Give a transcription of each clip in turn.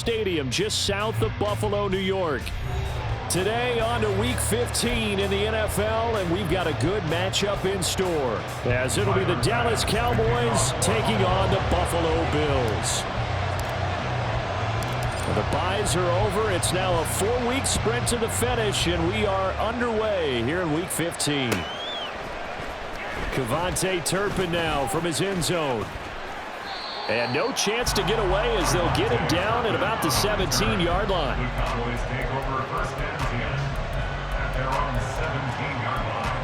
Stadium just south of Buffalo, New York. Today on to Week 15 in the NFL, and we've got a good matchup in store, as it'll be the Dallas Cowboys taking on the Buffalo Bills. The byes are over. It's now a 4-week sprint to the finish, and we are underway here in Week 15. Kevontae Turpin now from his end zone. And no chance to get away as they'll get him down at about the 17-yard line. The Cowboys take over first and 10 at their own 17-yard line.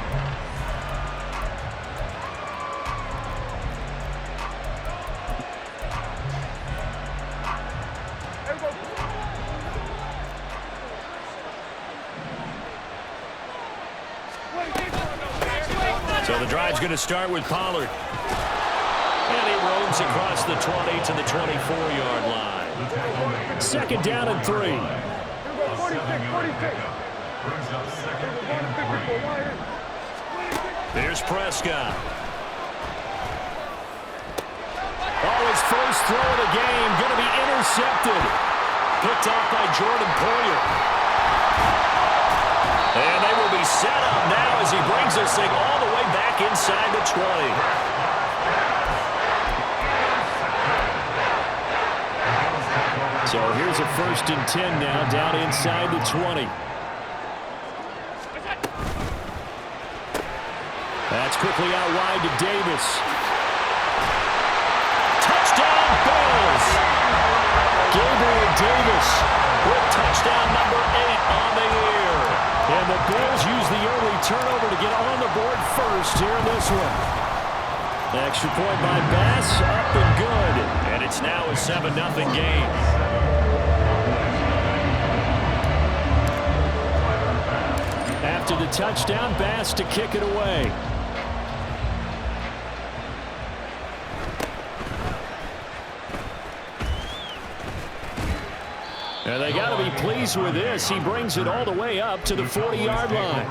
So the drive's going to start with Pollard. And he roams across the 20 to the 24-yard line. Second down and 3. Here's Prescott. Oh, his first throw of the game going to be intercepted. Picked off by Jordan Poyer. And they will be set up now as he brings this thing all the way back inside the 20. So here's a first and 10 now down inside the 20. That's quickly out wide to Davis. Touchdown Bills! Gabriel Davis with touchdown number 8 on the year. And the Bills use the early turnover to get on the board first here in this one. Extra point by Bass, up and good. And it's now a 7-0 game. After the touchdown, Bass to kick it away. And they got to be pleased with this. He brings it all the way up to the 40-yard line.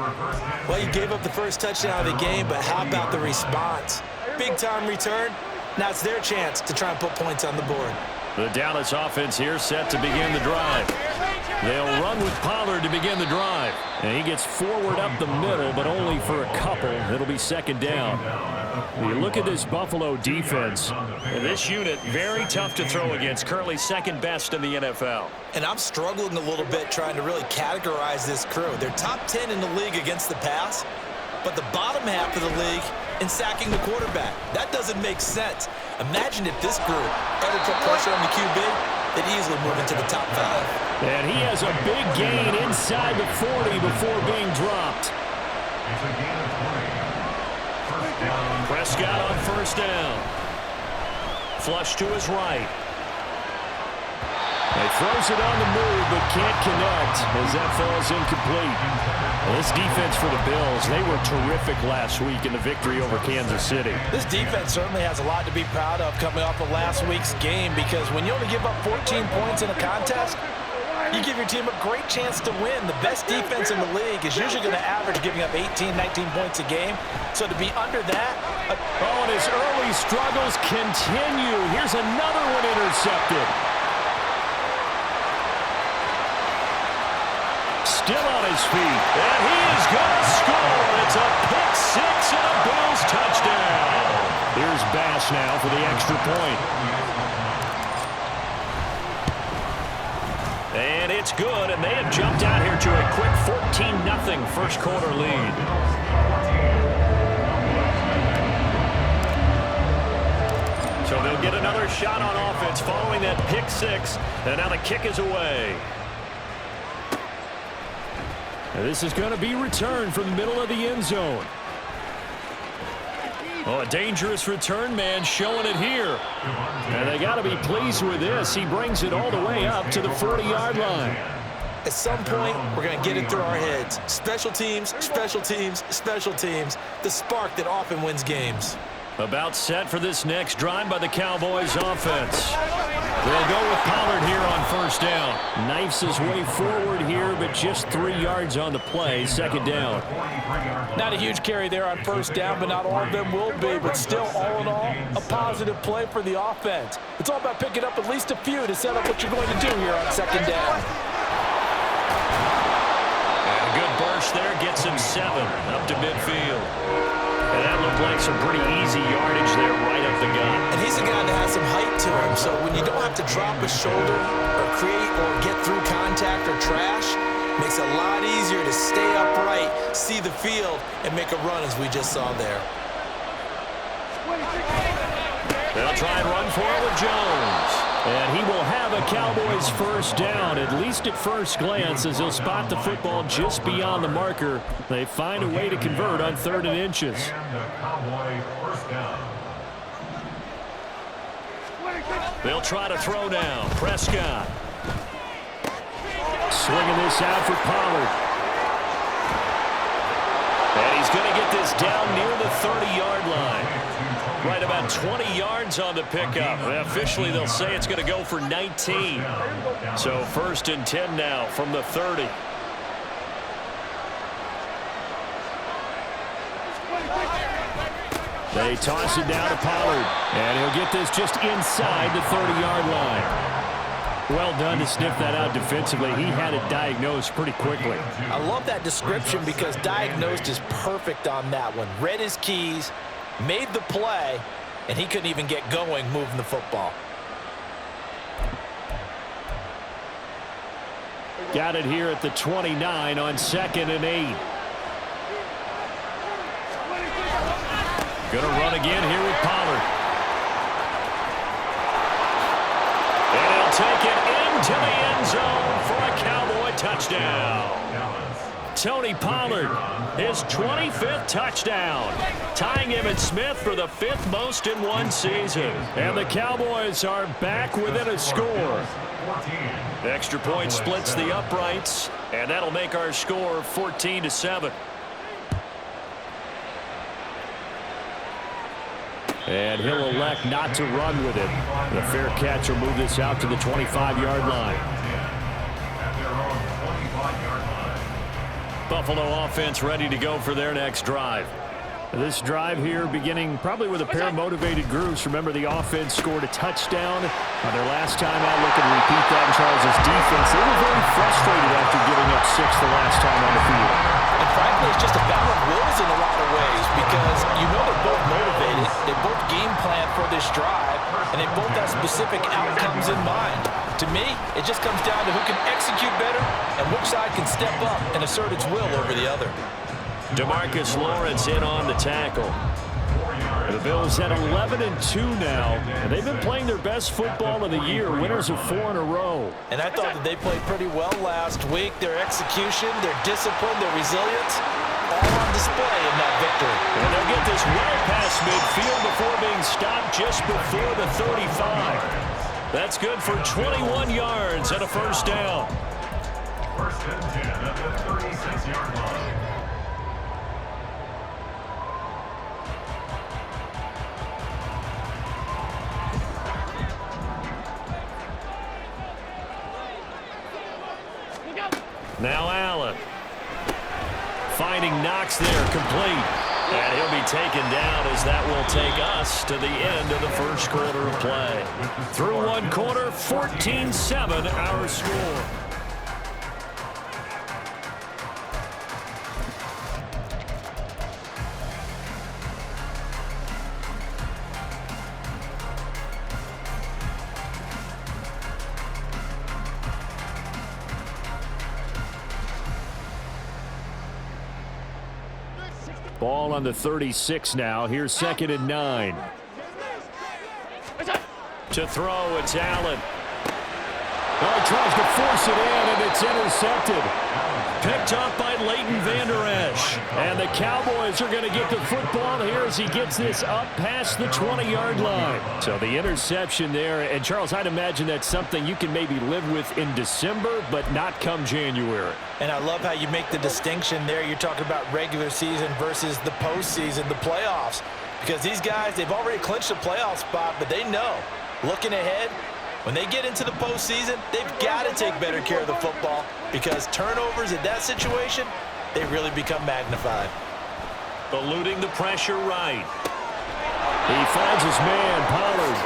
Well, you gave up the first touchdown of the game, but how about the response? Big-time return. Now it's their chance to try and put points on the board. The Dallas offense here set to begin the drive. They'll run with Pollard to begin the drive. And he gets forward up the middle, but only for a couple. It'll be second down. You look at this Buffalo defense. This unit, very tough to throw against. Currently second best in the NFL. And I'm struggling a little bit trying to really categorize this crew. They're top 10 in the league against the pass, but the bottom half of the league in sacking the quarterback. That doesn't make sense. Imagine if this group ever put pressure on the QB, they'd easily move into the top 5. And he has a big gain inside the 40 before being dropped. It's a gain of 20. First down. Prescott on first down. Flush to his right. He throws it on the move, but can't connect as that falls incomplete. This defense for the Bills, they were terrific last week in the victory over Kansas City. This defense certainly has a lot to be proud of coming off of last week's game, because when you only give up 14 points in a contest, you give your team a great chance to win. The best defense in the league is usually going to average giving up 18, 19 points a game. So to be under that... Oh, and his early struggles continue. Here's another one intercepted. Still on his feet, and he is going to score. It's a pick six and a Bills touchdown. Here's Bass now for the extra point. And it's good, and they have jumped out here to a quick 14-0 first quarter lead. So they'll get another shot on offense following that pick six, and now the kick is away. And this is going to be returned from the middle of the end zone. Oh, a dangerous return man showing it here. And they got to be pleased with this. He brings it all the way up to the 40-yard line. At some point, we're going to get it through our heads. Special teams, special teams, special teams. The spark that often wins games. About set for this next drive by the Cowboys offense. They'll go with Pollard here on first first down. Knifes his way forward here, but just 3 yards on the play. Second down. Not a huge carry there on first down, but not all of them will be. But still, all in all, a positive play for the offense. It's all about picking up at least a few to set up what you're going to do here on second down. And a good burst there gets him 7 up to midfield. And that looked like some pretty easy yardage there right up the gut. And he's a guy that has some height to him, so when you don't have to drop a shoulder or create or get through contact or trash, makes it a lot easier to stay upright, see the field, and make a run as we just saw there. They'll try and run for it with Jones. And he will have a Cowboys first down, at least at first glance, as he'll spot the football just beyond the marker. They find a way to convert on 3rd and inches. And the Cowboy first down. They'll try to throw now. Prescott. Swinging this out for Pollard. And he's going to get this down near the 30-yard line. Right about 20 yards on the pickup. Officially, they'll say it's going to go for 19. So 1st and 10 now from the 30. They toss it down to Pollard. And he'll get this just inside the 30-yard line. Well done to sniff that out defensively. He had it diagnosed pretty quickly. I love that description because diagnosed is perfect on that one. Read his keys, made the play, and he couldn't even get going moving the football. Got it here at the 29 on 2nd and 8. Going to run again here with Pollard. And he'll take it into the end zone for a Cowboy touchdown. Tony Pollard, his 25th touchdown, tying him and Smith for the 5th most in one season. And the Cowboys are back within a score. Extra point splits the uprights, and that'll make our score 14-7. And he'll elect not to run with it. The fair catch will move this out to the 25-yard line. Buffalo offense ready to go for their next drive. This drive here beginning probably with a pair of motivated groups. Remember, the offense scored a touchdown on their last time out. Look and repeat that in Charles' defense. They were very frustrated after giving up 6 the last time on the field. And frankly, it's just a battle of wills in a lot of ways because you know they're both motivated. They both game plan for this drive, and they both have specific outcomes in mind. To me, it just comes down to who can execute better and which side can step up and assert its will over the other. DeMarcus Lawrence in on the tackle. The Bills at 11-2 now, and they've been playing their best football of the year, winners of 4 in a row. And I thought that they played pretty well last week. Their execution, their discipline, their resilience, all on display in that victory. And they'll get this well past midfield before being stopped just before the 35. That's good for 21 yards and a first down. 1st and 10 at the 36-yard line. Now Allen. Finding Knox there, complete. And he'll be taken down as that will take us to the end of the first quarter of play. Through one quarter, 14-7 our score. Ball on the 36 now. Here's 2nd and 9. To throw, it's Allen. Oh, he tries to force it in, and it's intercepted. Picked up by Leighton Vander Esch. And the Cowboys are going to get the football here as he gets this up past the 20-yard line. So the interception there. And, Charles, I'd imagine that's something you can maybe live with in December, but not come January. And I love how you make the distinction there. You're talking about regular season versus the postseason, the playoffs. Because these guys, they've already clinched a playoff spot, but they know, looking ahead, When they get into the postseason, they've got to take better care of the football because turnovers in that situation, they really become magnified. Eluding the pressure right. He finds his man, Pollard.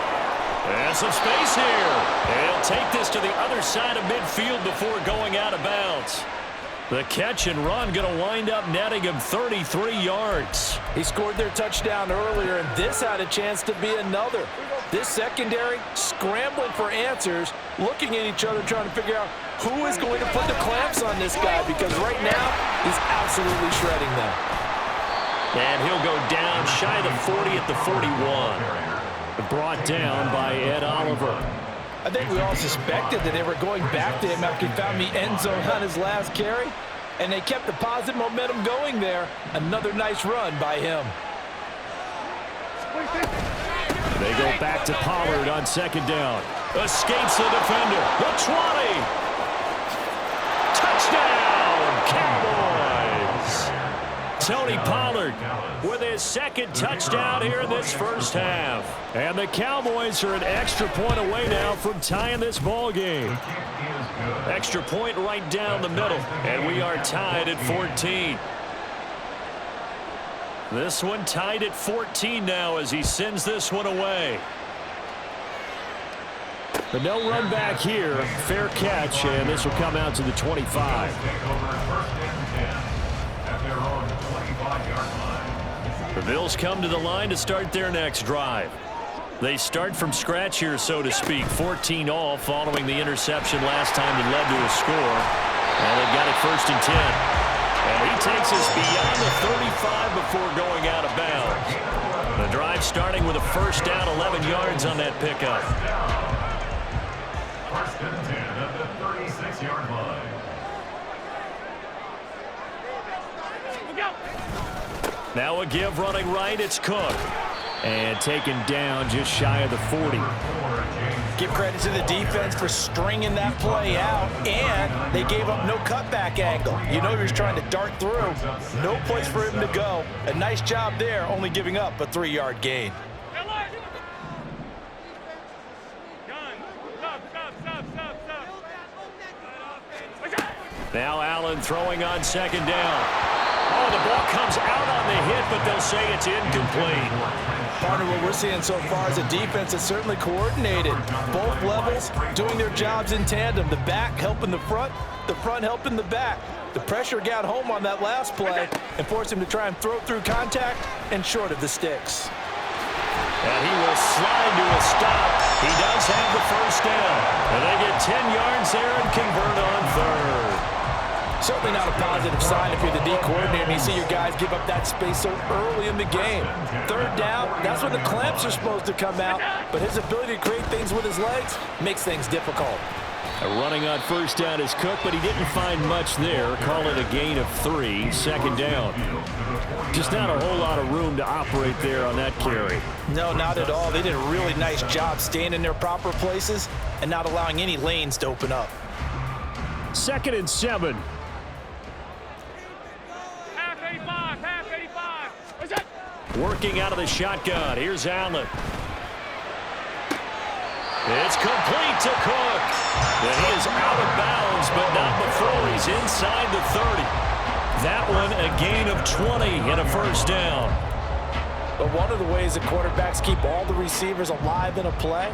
And some space here. He'll take this to the other side of midfield before going out of bounds. The catch and run going to wind up netting him 33 yards. He scored their touchdown earlier, and this had a chance to be another. This secondary scrambling for answers, looking at each other, trying to figure out who is going to put the clamps on this guy because right now he's absolutely shredding them. And he'll go down shy of the 40 at the 41. Brought down by Ed Oliver. I think we all suspected that they were going back to him after he found the end zone on his last carry, and they kept the positive momentum going there. Another nice run by him. They go back to Pollard on second down. Escapes the defender. The 20. Touchdown, Cowboys. Tony Pollard with his second touchdown here in this first half. And the Cowboys are an extra point away now from tying this ball game. Extra point right down the middle. And we are tied at 14. This one tied at 14 now as he sends this one away. But no run back here. Fair catch, and this will come out to the 25. The Bills come to the line to start their next drive. They start from scratch here, so to speak. 14 all following the interception last time that led to a score. And they've got it 1st and 10. And he takes us beyond the 35 before going out of bounds. The drive starting with a first down, 11 yards on that pickup. 1st and 10 at the 36-yard line. Now a give running right, it's Cook. And taken down just shy of the 40. Give credit to the defense for stringing that play out, and they gave up no cutback angle. You know he was trying to dart through. No place for him to go. A nice job there, only giving up a 3-yard gain. Now Allen throwing on second down. Oh, the ball comes out on the hit, but they'll say it's incomplete. Partner, what we're seeing so far is a defense that's certainly coordinated. Both levels doing their jobs in tandem. The back helping the front helping the back. The pressure got home on that last play and forced him to try and throw through contact and short of the sticks. And he will slide to a stop. He does have the first down. And they get 10 yards there and convert on third. Certainly not a positive sign if you're the D coordinator and you see your guys give up that space so early in the game. 3rd down, that's when the clamps are supposed to come out, but his ability to create things with his legs makes things difficult. Running on first down is Cook, but he didn't find much there. Call it a gain of 3, 2nd down. Just not a whole lot of room to operate there on that carry. No, not at all. They did a really nice job staying in their proper places and not allowing any lanes to open up. 2nd and 7. Working out of the shotgun. Here's Allen. It's complete to Cook. And he is out of bounds, but not before he's inside the 30. That one a gain of 20 and a first down. But one of the ways that quarterbacks keep all the receivers alive in a play,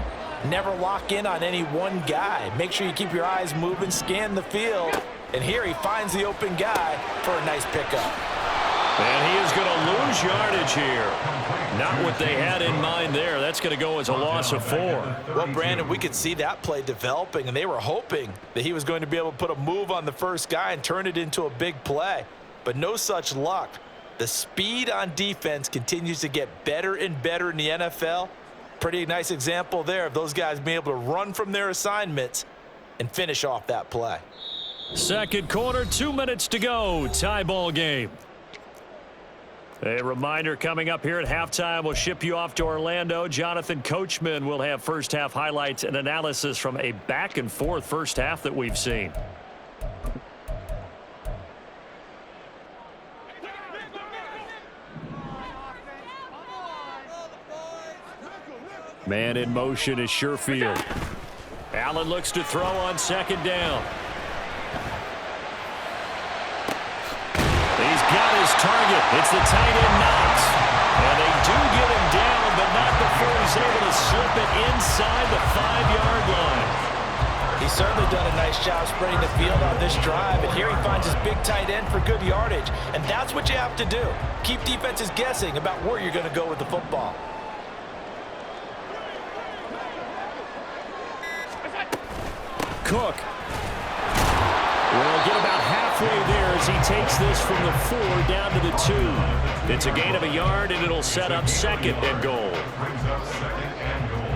never lock in on any one guy. Make sure you keep your eyes moving, scan the field. And here he finds the open guy for a nice pickup. And he is going to lose yardage here. Not what they had in mind there. That's going to go as a loss of 4. Well, Brandon, we could see that play developing, and they were hoping that he was going to be able to put a move on the first guy and turn it into a big play. But no such luck. The speed on defense continues to get better and better in the NFL. Pretty nice example there of those guys being able to run from their assignments and finish off that play. Second quarter, 2 minutes to go. Tie ball game. A reminder coming up here at halftime, we'll ship you off to Orlando. Jonathan Coachman will have first half highlights and analysis from a back and forth first half that we've seen. Man in motion is Sherfield. Allen looks to throw on second down. He's got his target. It's the tight end Knox. And they do get him down, but not before he's able to slip it inside the 5-yard line. He's certainly done a nice job spreading the field on this drive, and here he finds his big tight end for good yardage. And that's what you have to do. Keep defenses guessing about where you're going to go with the football. Cook will get about halfway there as he takes this from the 4 down to the 2. It's a gain of a yard, and it'll set up second and goal. Brings up second and goal.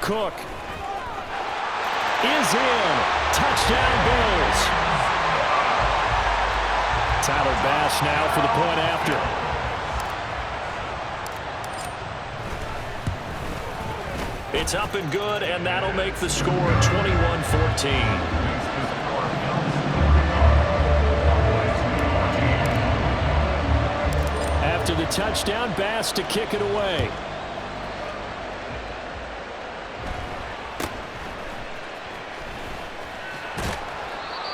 Cook is in. Touchdown, Bills. Tyler Bass now for the point after. It's up and good, and that'll make the score 21-14. After the touchdown, Bass to kick it away.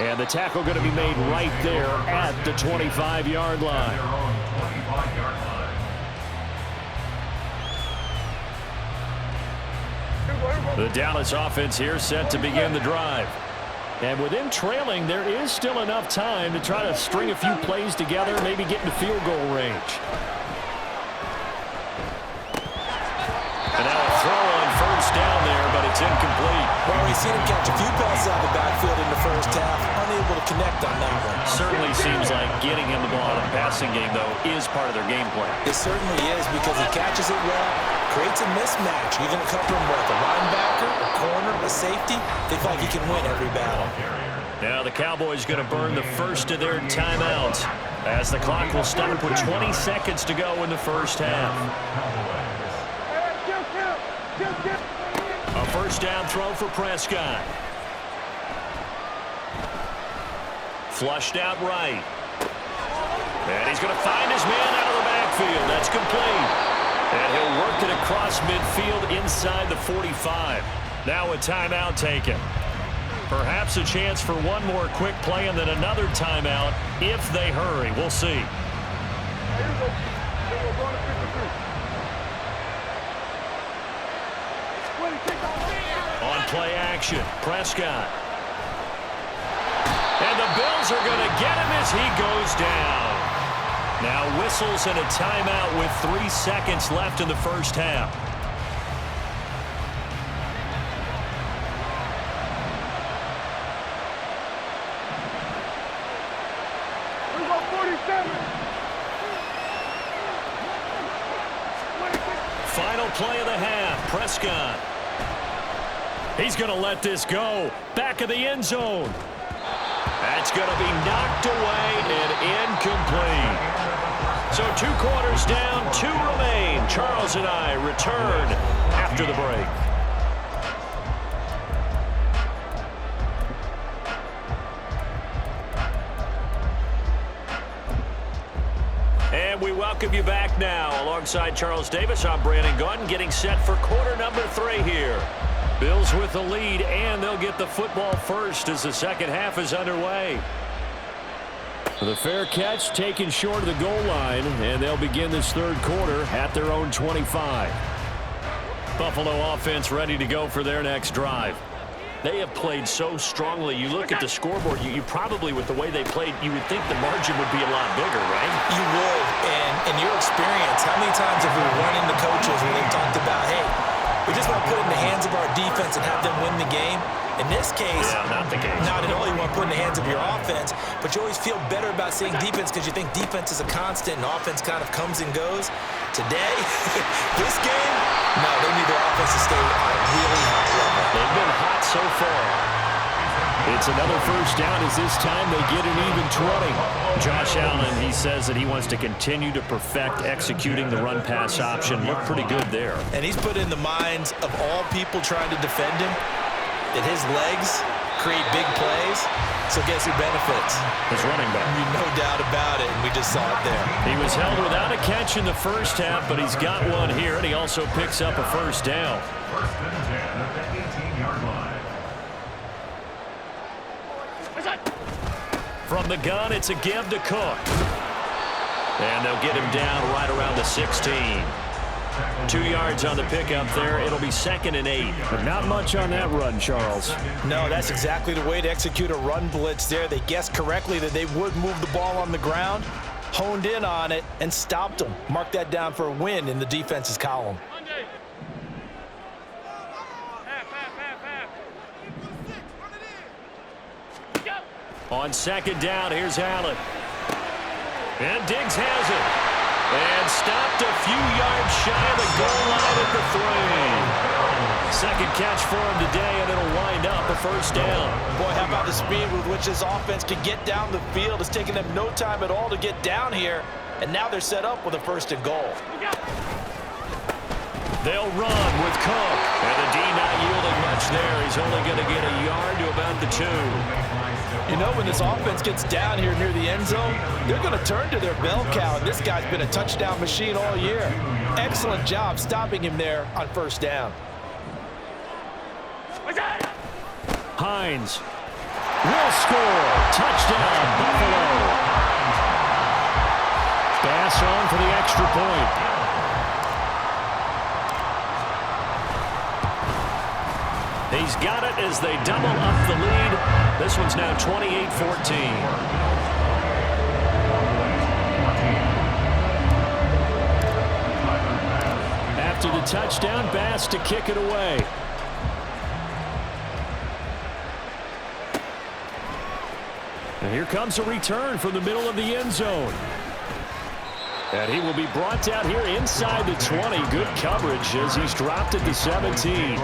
And the tackle going to be made right there at the 25-yard line. The Dallas offense here set to begin the drive. And with them trailing, there is still enough time to try to string a few plays together, maybe get into field goal range. And now a throw on first down there, but it's incomplete. Well, we've seen him catch a few passes out of the backfield in the first half, unable to connect on that one. Certainly seems like getting him the ball out of the passing game, though, is part of their game plan. It certainly is, because he catches it well, creates a mismatch. You're going to cover him with a linebacker, a corner, a safety. They feel like he can win every battle. Now the Cowboys going to burn the first of their timeouts as the clock will stop with 20 seconds to go in the first half. A first down throw for Prescott. Flushed out right. And he's going to find his man out of the backfield. That's complete. And he'll work it across midfield inside the 45. Now a timeout taken. Perhaps a chance for one more quick play and then another timeout if they hurry. We'll see. On play action, Prescott. And the Bills are going to get him as he goes down. Now whistles and a timeout with 3 seconds left in the first half. Final play of the half, Prescott. He's going to let this go. Back of the end zone. That's going to be knocked away and incomplete. So 2 quarters down, 2 remain. Charles and I return after the break. And we welcome you back now. Alongside Charles Davis, I'm Brandon Gaudin, getting set for quarter number 3 here. Bills with the lead, and they'll get the football first as the second half is underway. The fair catch taken short of the goal line, and they'll begin this third quarter at their own 25. Buffalo offense ready to go for their next drive. They have played so strongly. You look at the scoreboard, you probably, with the way they played, you would think the margin would be a lot bigger, right? You would, and in your experience, how many times have we run into coaches where they've talked about, hey, we just want to put it in the hands of our defense and have them win the game? In this case, not the case. Not at all. You want to put it in the hands of your offense, but you always feel better about saying defense because you think defense is a constant and offense kind of comes and goes. Today, this game, no, they need their offense to stay at a really high level. They've been hot so far. It's another first down as this time they get an even 20. Josh Allen, he says that he wants to continue to perfect executing the run-pass option. Looked pretty good there. And he's put in the minds of all people trying to defend him that his legs create big plays. So guess who benefits? His running back. No doubt about it, and we just saw it there. He was held without a catch in the first half, but he's got one here, and he also picks up a first down. First and 10 at the 18-yard line. From the gun, it's a give to Cook. And they'll get him down right around the 16. 2 yards on the pickup there. It'll be 2nd and 8. But not much on that run, Charles. No, that's exactly the way to execute a run blitz there. They guessed correctly that they would move the ball on the ground, honed in on it, and stopped them. Mark that down for a win in the defense's column. On 2nd down, here's Allen. And Diggs has it. And stopped a few yards shy of the goal line at the 3. Second catch for him today, and it'll wind up a first down. Boy, how about the speed with which this offense can get down the field? It's taken them no time at all to get down here, and now they're set up with a 1st and goal. They'll run with Cook. And the D not yielding much there. He's only going to get a yard to about the 2. You know, when this offense gets down here near the end zone, they're going to turn to their bell cow, and this guy's been a touchdown machine all year. Excellent job stopping him there on 1st down. Hines will score. Touchdown, Buffalo. Bass on for the extra point. He's got it as they double up the lead. This one's now 28-14. After the touchdown, Bass to kick it away. And here comes a return from the middle of the end zone. And he will be brought down here inside the 20. Good coverage as he's dropped at the 17.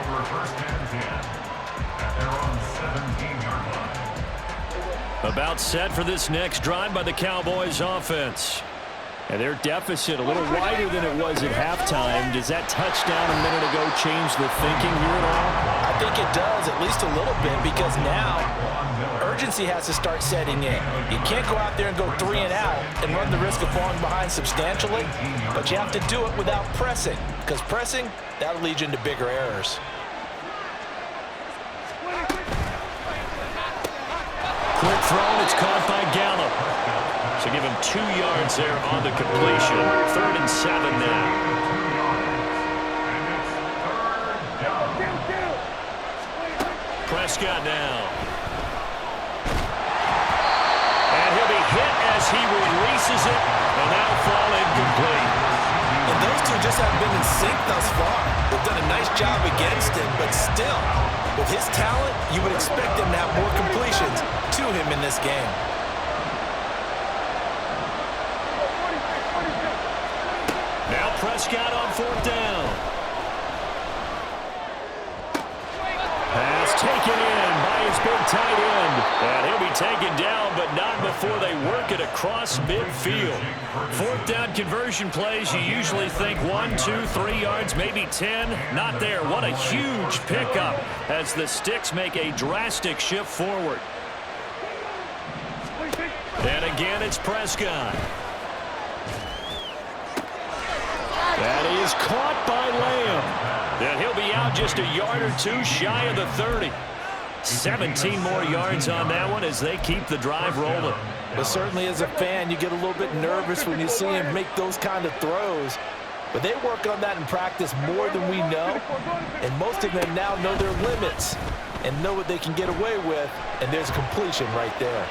About set for this next drive by the Cowboys offense. And their deficit a little wider than it was at halftime. Does that touchdown a minute ago change the thinking here at all? I think it does, at least a little bit, because now urgency has to start setting in. You can't go out there and go 3 and out and run the risk of falling behind substantially, but you have to do it without pressing, because pressing, that'll lead you into bigger errors. Quick throw, and it's caught by Gallup. So give him 2 yards there on the completion. 3rd and 7 now. Prescott now. And he'll be hit as he releases it, and that'll fall incomplete. And those two just haven't been in sync thus far. They've done a nice job against him, but still, with his talent, you would expect him to have more completions to him in this game. Now Prescott on 4th down. Pass taken in by his big tight end. And he'll be taken down, but not before they work it across midfield. 4th down conversion plays, you usually think 1, 2, 3 yards, maybe 10. Not there. What a huge pickup as the Sticks make a drastic shift forward. And again, it's Prescott. That is caught by Lamb. And he'll be out just a yard or 2 shy of the 30. 17 more yards on that one as they keep the drive rolling. But certainly as a fan, you get a little bit nervous when you see him make those kind of throws. But they work on that in practice more than we know. And most of them now know their limits and know what they can get away with. And there's completion right there.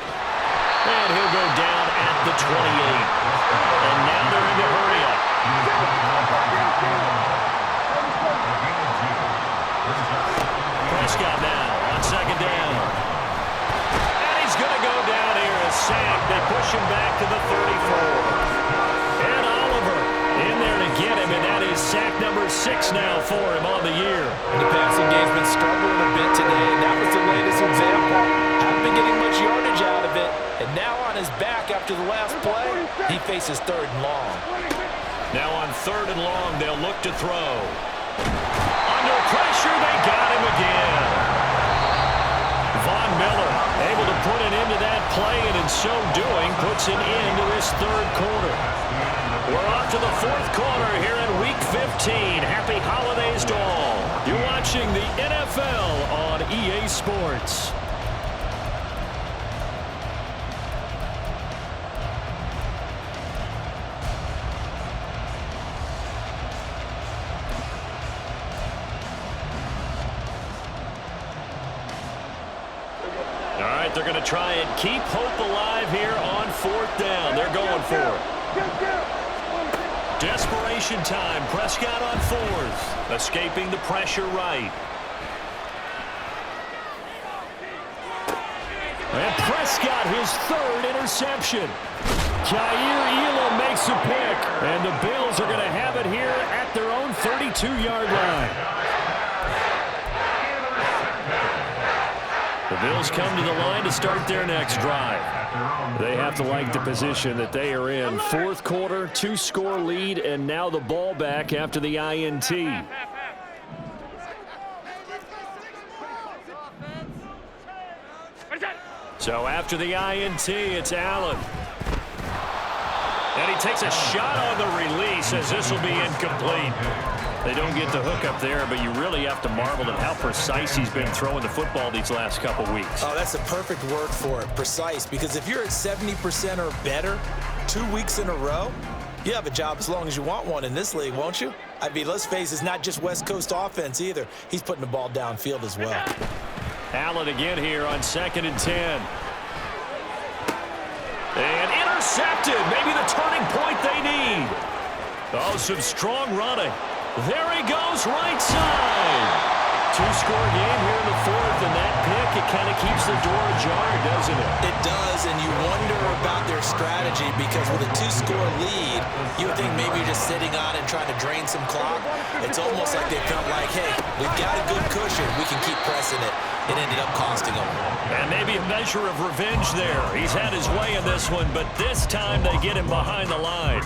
And he'll go down at the 28. And now they're in the hurry up. Prescott now on 2nd down. And he's going to go down here. A sack. They push him back to the 34. And Oliver in there to get him. And that is sack number 6 now for him on the year. The passing game's been struggling a bit today, and that was the latest example. Haven't been getting much yardage out of it. And now on his back after the last play, he faces 3rd and long. Now on 3rd and long, they'll look to throw. Under pressure, they got him again. Von Miller able to put an end to that play, and in so doing, puts an end to this third quarter. We're off to the fourth quarter here in Week 15. Happy holidays to all. You're watching the NFL on EA Sports. All right, they're going to try and keep hope alive here on fourth down. They're going for it. Desperation time. Prescott on fourth. Escaping the pressure right. And Prescott, his third interception. Jair Elam makes a pick. And the Bills are going to have it here at their own 32-yard line. The Bills come to the line to start their next drive. They have to like the position that they are in. Fourth quarter, 2-score lead, and now the ball back after the INT. So after the INT, it's Allen. And he takes a shot on the release as this will be incomplete. They don't get the hook up there, but you really have to marvel at how precise he's been throwing the football these last couple weeks. Oh, that's the perfect word for it, precise, because if you're at 70% or better 2 weeks in a row, you have a job as long as you want one in this league, won't you? I mean, let's face it, it's not just West Coast offense either. He's putting the ball downfield as well. Allen again here on 2nd and 10. And intercepted. Maybe the turning point they need. Oh, some strong running. There he goes, right side. 2-score game here in the fourth, and that pick, it kind of keeps the door ajar, doesn't it? It does, and you wonder about their strategy because with a 2-score lead, you would think maybe you're just sitting on it trying to drain some clock. It's almost like they felt like, hey, we've got a good cushion. We can keep pressing it. It ended up costing them. And maybe a measure of revenge there. He's had his way in this one, but this time they get him behind the line.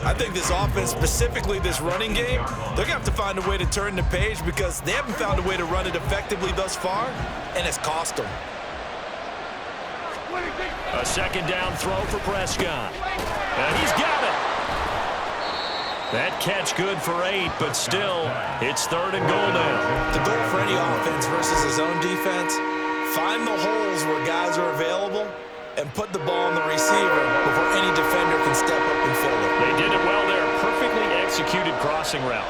I think this offense, specifically this running game, they're going to have to find a way to turn the page because they haven't found a way to run it effectively thus far, and it's cost them. A second down throw for Prescott. And he's got it. That catch good for 8, but still, it's 3rd and goal now. The goal for any offense versus his own defense, find the holes where guys are available and put the ball on the receiver before any defender can step up and fill it. They did it well there. Perfectly executed crossing route.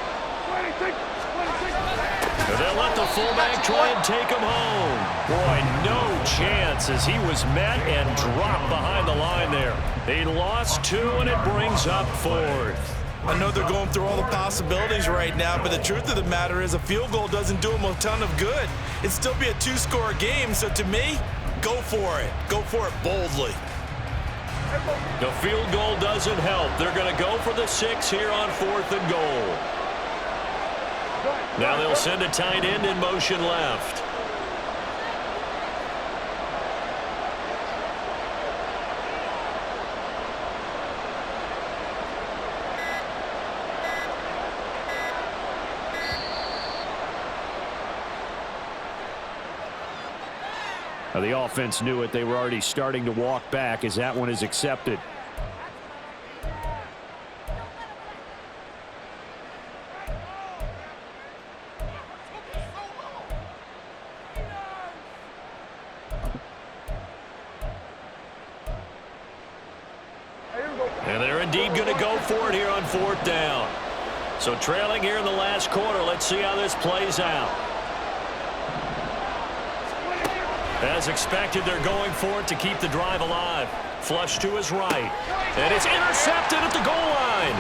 And they'll let the fullback try and take him home. Boy, no chance as he was met and dropped behind the line there. He lost 2, and it brings up 4th. I know they're going through all the possibilities right now, but the truth of the matter is a field goal doesn't do them a ton of good. It'd still be a 2-score game, so to me, go for it. Go for it boldly. The field goal doesn't help. They're going to go for the 6 here on 4th and goal. Now they'll send a tight end in motion left. Now the offense knew it. They were already starting to walk back as that one is accepted. And they're indeed going to go for it here on 4th down. So trailing here in the last quarter. Let's see how this plays out. As expected, they're going for it to keep the drive alive. Flush to his right. And it's intercepted at the goal line.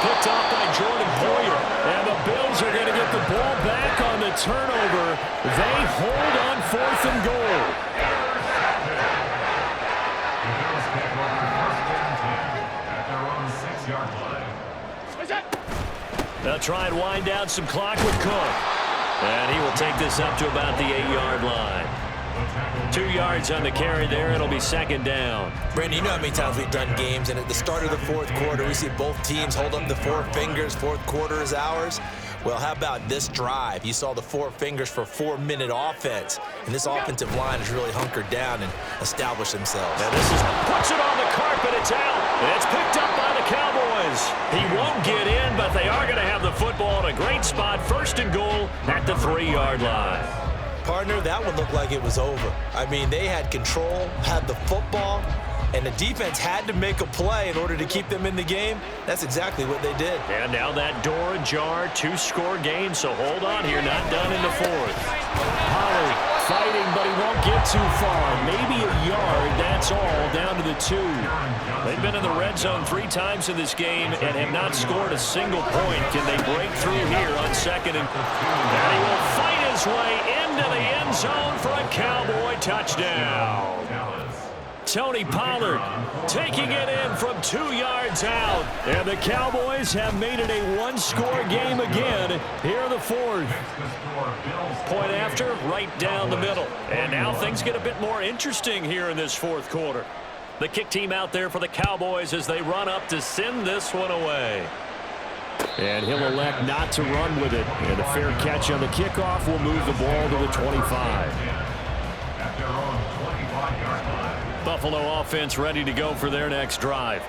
Picked off by Jordan Poyer. And the Bills are going to get the ball back on the turnover. They hold on 4th and goal. They'll try and wind down some clock with Cook. And he will take this up to about the 8-yard line. 2 yards on the carry there. It'll be 2nd down. Brandon, you know how many times we've done games, and at the start of the 4th quarter, we see both teams hold up the 4 fingers. 4th quarter is ours. Well, how about this drive? You saw the 4 fingers for 4-minute offense. And this offensive line has really hunkered down and established themselves. And this is puts it on the carpet. It's out. It's picked up by the Cowboys. He won't get in, but they are going to have the football in a great spot. 1st and goal at the 3-yard line. Partner, that one looked like it was over. I mean, they had control, had the football, and the defense had to make a play in order to keep them in the game. That's exactly what they did. And now that door ajar, 2-score game, so hold on here, not done in the 4th. Pollard fighting, but he won't get too far. Maybe a yard, that's all, down to the 2. They've been in the red zone 3 times in this game and have not scored a single point. Can they break through here on 2nd and he will fight his way into the end zone for a Cowboy touchdown. Tony Pollard taking it in from 2 yards out. And the Cowboys have made it a 1-score game again here in the 4th. Point after, right down the middle. And now things get a bit more interesting here in this 4th quarter. The kick team out there for the Cowboys as they run up to send this one away. And he'll elect not to run with it. And a fair catch on the kickoff will move the ball to the 25. Buffalo offense ready to go for their next drive.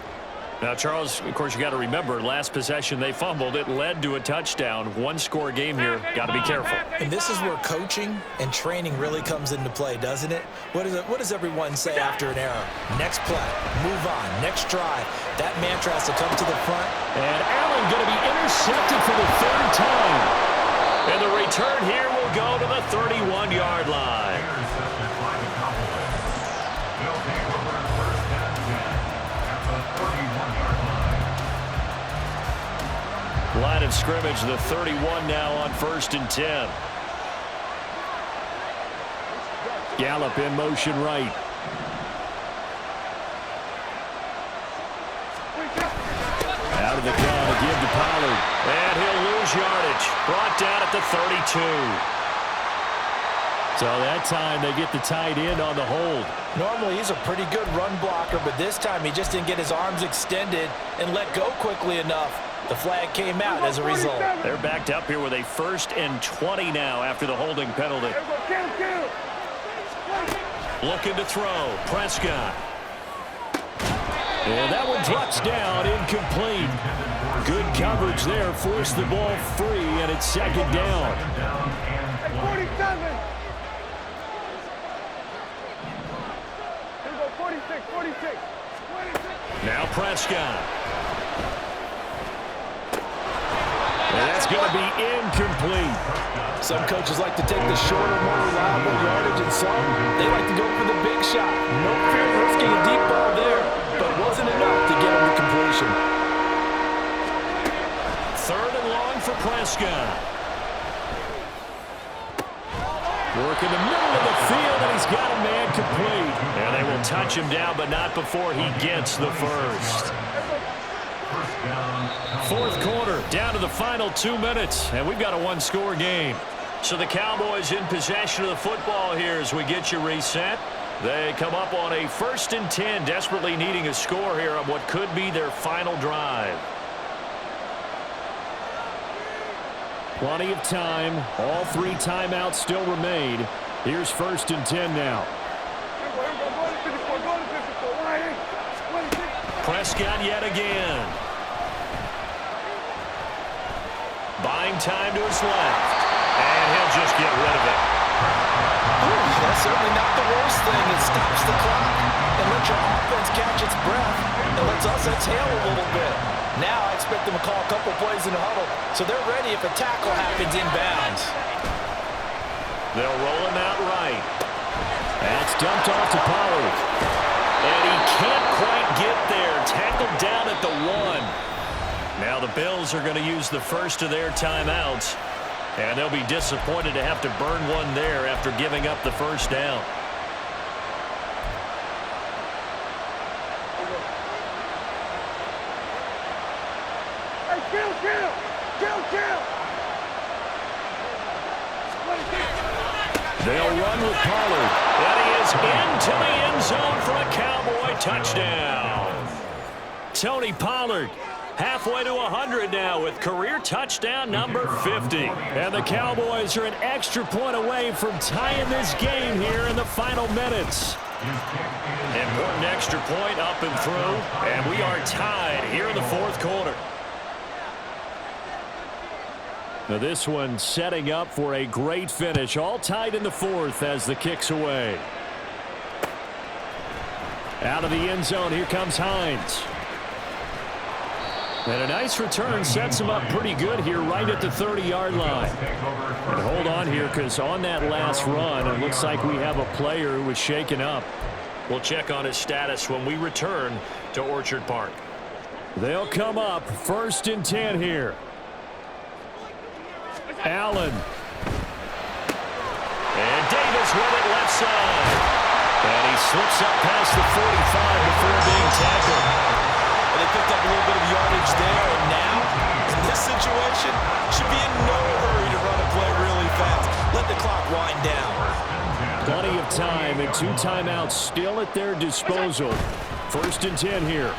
Now, Charles, of course, you got to remember, last possession they fumbled. It led to a touchdown. 1-score game here. Got to be careful. And this is where coaching and training really comes into play, doesn't it? What does everyone say after an error? Next play, move on, next drive. That mantra has to come to the front. And Allen going to be intercepted for the 3rd time. And the return here will go to the 31-yard line. Line of scrimmage, the 31 now on 1st and 10. Gallup in motion right. Out of the gun to give to Pollard. And he'll lose yardage. Brought down at the 32. So that time they get the tight end on the hold. Normally he's a pretty good run blocker, but this time he just didn't get his arms extended and let go quickly enough. The flag came out as a result. They're backed up here with a 1st and 20 now after the holding penalty. Looking to throw. Prescott. And that one drops down, incomplete. Good coverage there, forced the ball free, and it's 2nd down. 47. 46. Now Prescott. And that's going to be incomplete. Some coaches like to take the shorter, more reliable yardage, and some, they like to go for the big shot. No fear of risking a deep ball there, but wasn't enough to get him to completion. 3rd and long for Prescott. Work in the middle of the field, and he's got a man complete. And they will touch him down, but not before he gets the 1st. 4th quarter, down to the final 2 minutes, and we've got a 1-score game. So the Cowboys in possession of the football here as we get you reset. They come up on a 1st and 10, desperately needing a score here on what could be their final drive. Plenty of time. All 3 timeouts still remain. Here's 1st and 10 now. Prescott yet again. Buying time to his left. And he'll just get rid of it. Ooh, that's certainly not the worst thing. It stops the clock and lets your offense catch its breath and lets us exhale a little bit. Now I expect them to call a couple plays in the huddle so they're ready if a tackle happens inbounds. They'll roll him out right. That's dumped off to Pollard. And he can't quite get there. Tackled down at the 1. Now the Bills are going to use the first of their timeouts. And they'll be disappointed to have to burn one there after giving up the 1st down. Hey, kill! They'll run with Pollard. And he is into the end zone for a Cowboy touchdown. Tony Pollard Halfway to 100 now with career touchdown number 50. And the Cowboys are an extra point away from tying this game here in the final minutes. Important extra point up and through, and we are tied here in the fourth quarter. Now this one setting up for a great finish, all tied in the fourth as the kick's away. Out of the end zone, here comes Hines. And a nice return sets him up pretty good here right at the 30-yard line. And hold on here, because on that last run, it looks like we have a player who was shaken up. We'll check on his status when we return to Orchard Park. They'll come up 1st and 10 here. Allen. And Davis with it left side. And he slips up past the 45 before being tackled. And they picked up a little bit of yardage there. And now, in this situation, should be in no hurry to run a play really fast. Let the clock wind down. Plenty of time and 2 timeouts still at their disposal. 1st and 10 here.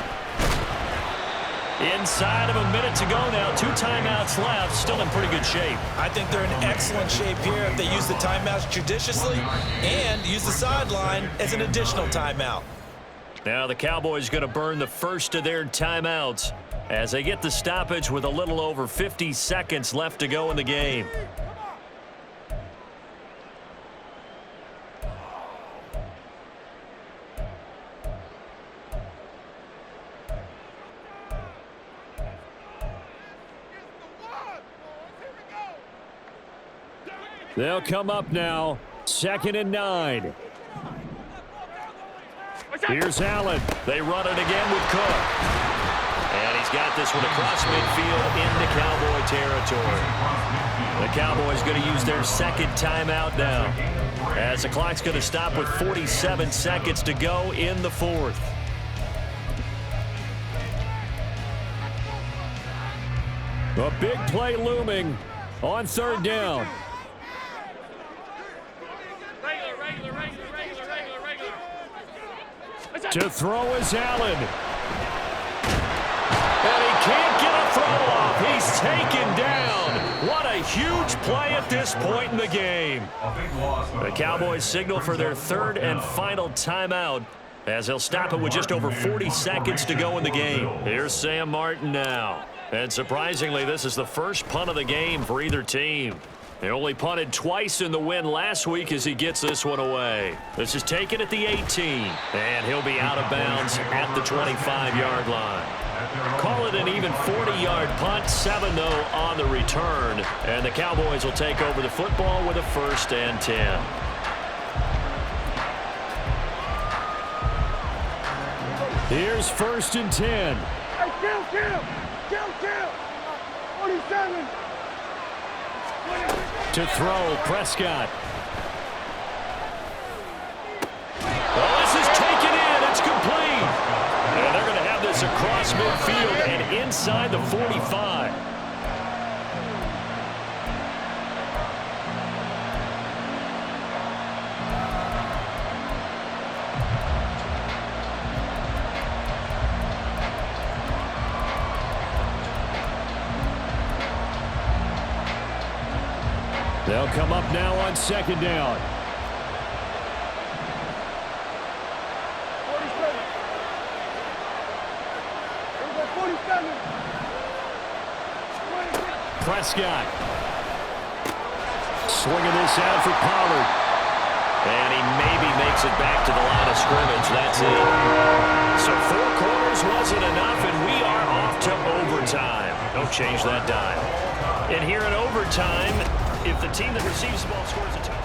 Inside of a minute to go now. 2 timeouts left. Still in pretty good shape. I think they're in excellent shape here if they use the timeouts judiciously and use the sideline as an additional timeout. Now the Cowboys going to burn the first of their timeouts as they get the stoppage with a little over 50 seconds left to go in the game. They'll come up now. 2nd and 9. Here's Allen. They run it again with Cook. And he's got this one across midfield into Cowboy territory. The Cowboys going to use their 2nd timeout now, as the clock's going to stop with 47 seconds to go in the 4th. A big play looming on 3rd down. To throw is Allen. And he can't get a throw off. He's taken down. What a huge play at this point in the game. The Cowboys signal for their 3rd and final timeout, as they'll stop it with just over 40 seconds to go in the game. Here's Sam Martin now. And surprisingly, this is the first punt of the game for either team. They only punted twice in the win last week as he gets this one away. This is taken at the 18, and he'll be out of bounds at the 25-yard line. Call it an even 40-yard punt, 7 though on the return, and the Cowboys will take over the football with a 1st and 10. Here's 1st and 10. Hey, kill! 47! To throw, Prescott. Well, this is taken in. It's complete. And they're going to have this across midfield and inside the 45. They'll come up now on 2nd down. 47. Prescott. Swinging this out for Pollard. And he maybe makes it back to the line of scrimmage. That's it. So 4 quarters wasn't enough, and we are off to overtime. Don't change that dime. And here in overtime, if the team that receives the ball scores a touchdown.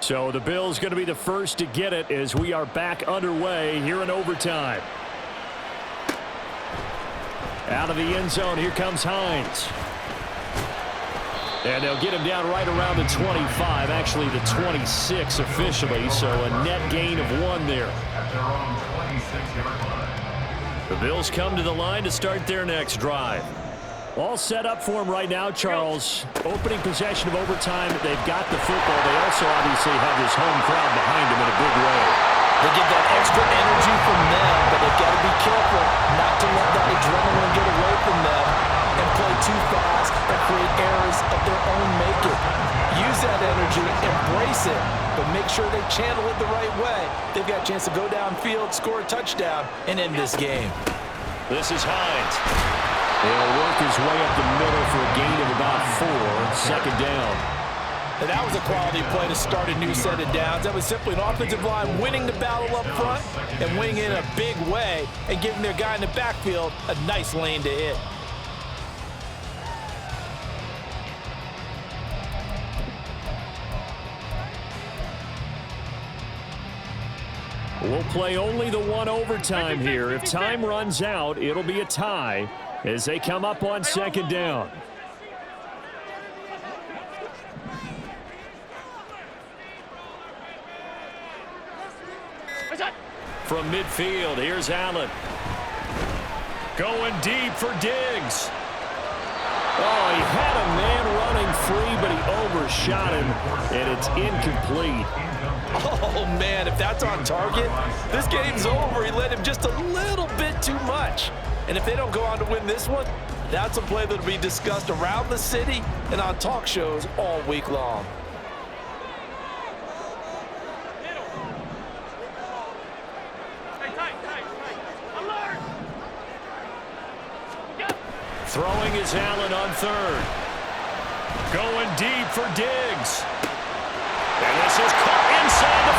So the Bills going to be the first to get it as we are back underway here in overtime. Out of the end zone, here comes Hines. And they'll get him down right around the 25, actually the 26 officially, so a net gain of 1 there. At their own 26-yard The Bills come to the line to start their next drive. All set up for them right now, Charles. Opening possession of overtime. They've got the football. They also obviously have this home crowd behind them in a big way. They get that extra energy from them, but they've got to be careful not to let that adrenaline get away from them and play too fast and create errors of their own making. Use that energy, embrace it, but make sure they channel it the right way. They've got a chance to go downfield, score a touchdown, and end this game. This is Hines. He'll work his way up the middle for a gain of about 4, second down. And that was a quality play to start a new set of downs. That was simply an offensive line winning the battle up front and winning in a big way and giving their guy in the backfield a nice lane to hit. We'll play only the one overtime here. If time runs out, it'll be a tie as they come up on second down. From midfield, here's Allen. Going deep for Diggs. Oh, he had a man running free, but he overshot him, and it's incomplete. Oh, man, if that's on target, this game's over. He let him just a little bit too much. And if they don't go on to win this one, that's a play that will be discussed around the city and on talk shows all week long. Throwing is Allen on third. Going deep for Diggs. And this is caught inside the